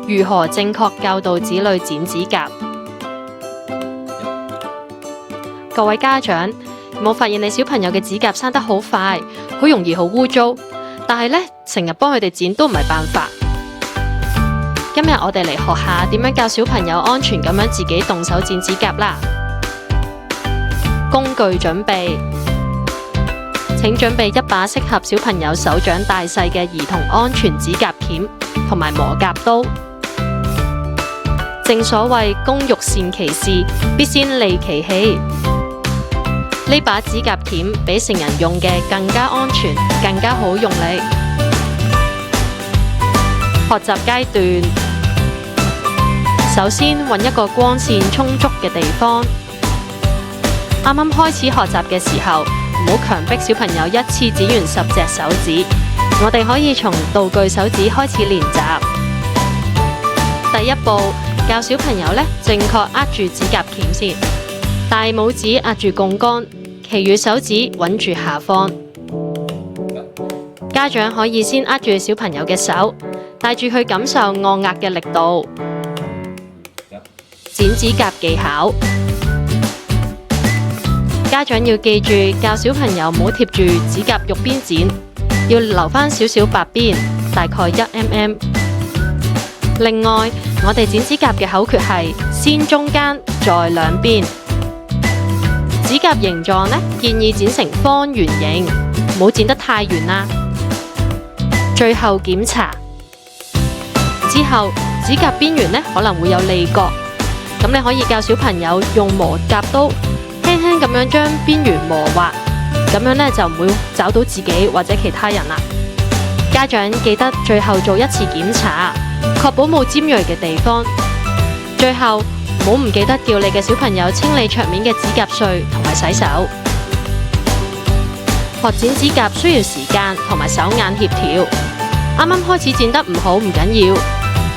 如何正確教導子女剪指甲？各位家長，有冇發現你小朋友嘅指甲生得好快，好容易好污糟，但係呢，成日幫佢哋剪都唔係辦法。今日我哋嚟學下點樣教小朋友安全咁樣自己動手剪指甲啦。工具準備，請準備一把適合小朋友手掌大細嘅兒童安全指甲鉗同埋磨甲刀。正所謂工欲善其事，必先利其器。呢把指甲鉗比成人用嘅更加安全，更加好用力。學習階段，首先揾一個光線充足嘅地方。啱啱開始學習嘅時候，唔好強迫小朋友一次剪完10隻手指。我哋可以從道具手指開始練習。第一步，教小朋友正確握住指甲鉗先，大拇指壓住槓桿，其餘手指穩住下方。家長可以先握住小朋友嘅手，帶住佢感受按壓嘅力度。剪指甲技巧，家長要記住教小朋友唔好貼住指甲肉邊剪，要留返少少白邊，大概1mm。另外，我哋剪指甲嘅口訣係先中間再兩邊。指甲形狀建議剪成方圓形，唔好剪得太圓啦。最後檢查之後，指甲邊緣可能會有利角，咁你可以教小朋友用磨甲刀輕輕咁樣將邊緣磨滑，咁樣就唔會找到自己或者其他人啦。家長記得最後做一次檢查，確保冇尖銳嘅地方。最後唔好唔記得叫你嘅小朋友清理桌面嘅指甲碎同埋洗手。學剪指甲需要時間同埋手眼協調，啱啱開始剪得唔好唔緊要，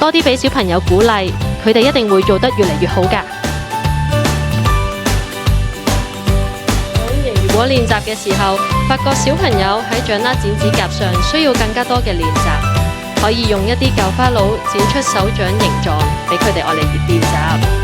多啲俾小朋友鼓勵，佢哋一定會做得越嚟越好㗎。如果練習嘅時候，發覺小朋友喺掌握剪指甲上需要更加多嘅練習，可以用一啲舊花佬剪出手掌形狀，俾佢哋愛嚟練習。